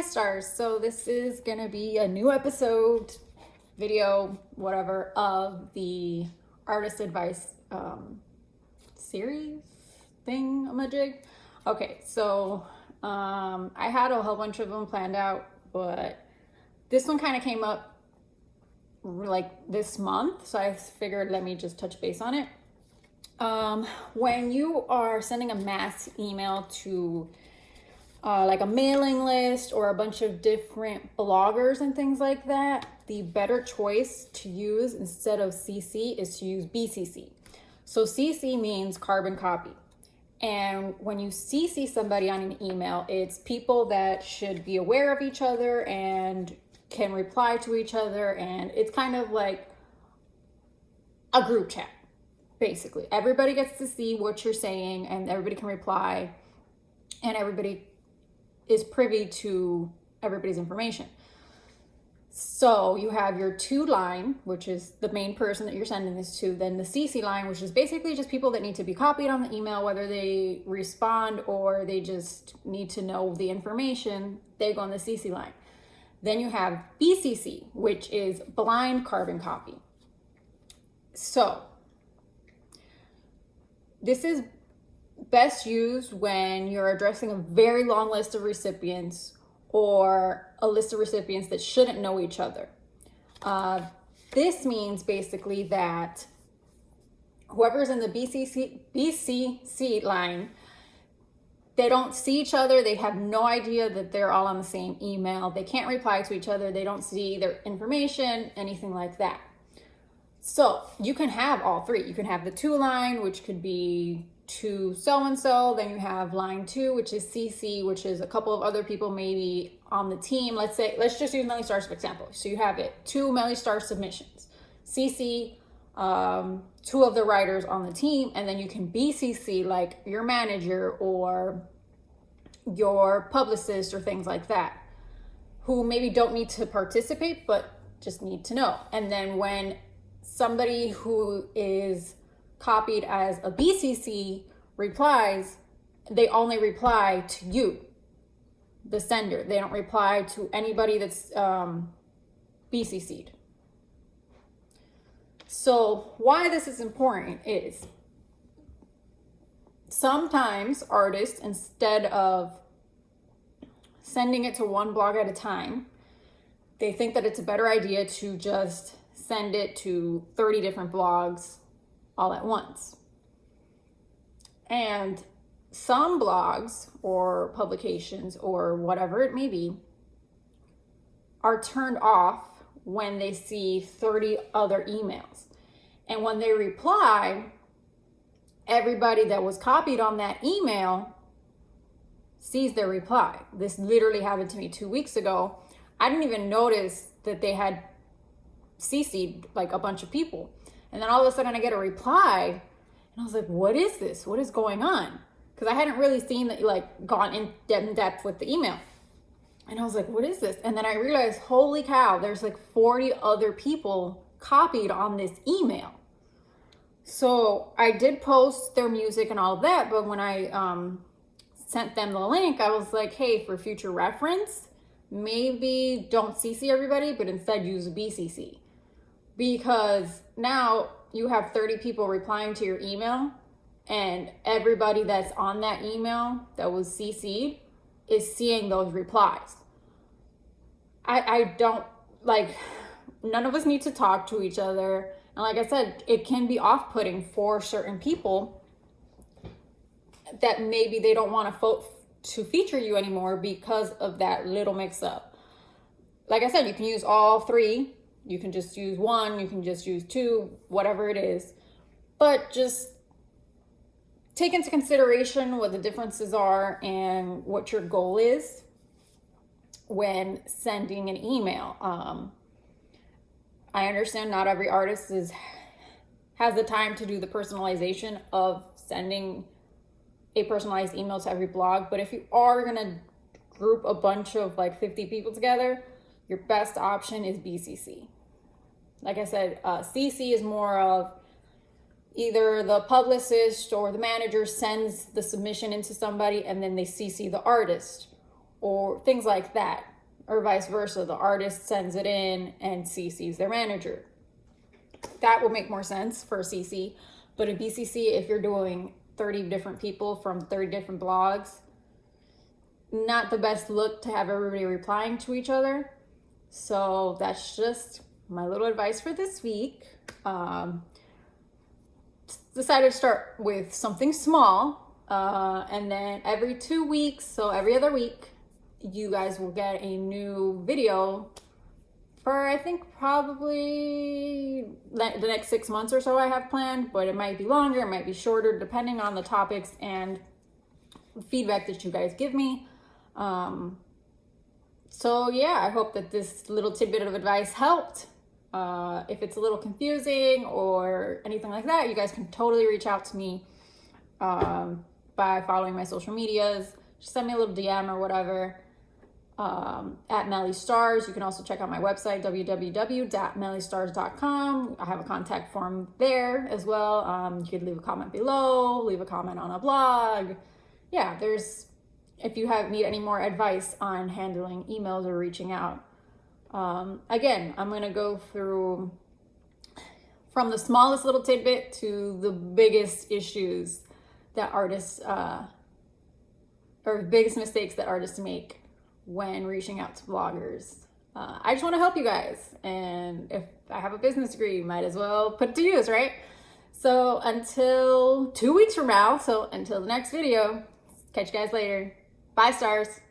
Hi Stars. So this is gonna be a new episode, video, whatever, of the artist advice series thingamajig. Okay, so I had a whole bunch of them planned out, but this one kind of came up like this month, so I figured let me just touch base on it. When you are sending a mass email to like a mailing list or a bunch of different bloggers and things like that, the better choice to use instead of CC is to use BCC. So CC means carbon copy. And when you CC somebody on an email, it's people that should be aware of each other and can reply to each other. And it's kind of like a group chat, basically. Everybody gets to see what you're saying and everybody can reply and everybody is privy to everybody's information. So you have your to line, which is the main person that you're sending this to, then the CC line, which is basically just people that need to be copied on the email, whether they respond or they just need to know the information, they go on the CC line. Then you have BCC, which is blind carbon copy. So this is best used when you're addressing a very long list of recipients or a list of recipients that shouldn't know each other. This means basically that whoever's in the BCC line, they don't see each other. They have no idea that they're all on the same email. They can't reply to each other. They don't see their information, anything like that. So you can have all three. You can have the to line, which could be to so-and-so, then you have line 2, which is CC, which is a couple of other people maybe on the team. Let's just use Melly Starz for example. So you have it 2 Melly Starz submissions, CC 2 of the writers on the team, and then you can BCC like your manager or your publicist or things like that, who maybe don't need to participate but just need to know. And then when somebody who is copied as a BCC replies, they only reply to you, the sender. They don't reply to anybody that's BCC'd. So why this is important is sometimes artists, instead of sending it to one blog at a time, they think that it's a better idea to just send it to 30 different blogs all at once. And some blogs or publications or whatever it may be are turned off when they see 30 other emails. And when they reply, everybody that was copied on that email sees their reply. This literally happened to me 2 weeks ago. I didn't even notice that they had CC'd like a bunch of people. And then all of a sudden I get a reply and I was like, what is this? What is going on? Because I hadn't really seen that, like, gone in depth with the email. And I was like, what is this? And then I realized, holy cow, there's like 40 other people copied on this email. So I did post their music and all of that, but when I sent them the link, I was like, hey, for future reference, maybe don't CC everybody, but instead use a BCC. Because now you have 30 people replying to your email and everybody that's on that email that was CC'd is seeing those replies. I don't, like, none of us need to talk to each other. And like I said, it can be off-putting for certain people that maybe they don't want to feature you anymore because of that little mix-up. Like I said, you can use all 3. You can just use 1, you can just use 2, whatever it is. But just take into consideration what the differences are and what your goal is when sending an email. I understand not every artist has the time to do the personalization of sending a personalized email to every blog, but if you are gonna group a bunch of like 50 people together, your best option is BCC. Like I said, CC is more of either the publicist or the manager sends the submission into somebody and then they CC the artist or things like that. or vice versa. The artist sends it in and CCs their manager. That will make more sense for a CC. But a BCC, if you're doing 30 different people from 30 different blogs, not the best look to have everybody replying to each other. So that's just my little advice for this week. Decided to start with something small, and then every 2 weeks, so every other week, you guys will get a new video for, I think, probably the next 6 months or so I have planned, but it might be longer, it might be shorter, depending on the topics and feedback that you guys give me. So yeah, I hope that this little tidbit of advice helped. If it's a little confusing or anything like that, you guys can totally reach out to me by following my social medias. Just send me a little DM or whatever. At Melly Starz. You can also check out my website, www.mellystarz.com. I have a contact form there as well. You could leave a comment below, leave a comment on a blog. Yeah, if you need any more advice on handling emails or reaching out. Again, I'm going to go through from the smallest little tidbit to the biggest issues that artists, or biggest mistakes that artists make when reaching out to bloggers. I just want to help you guys. And if I have a business degree, might as well put it to use, right? So until 2 weeks from now, so until the next video, catch you guys later. Bye, stars.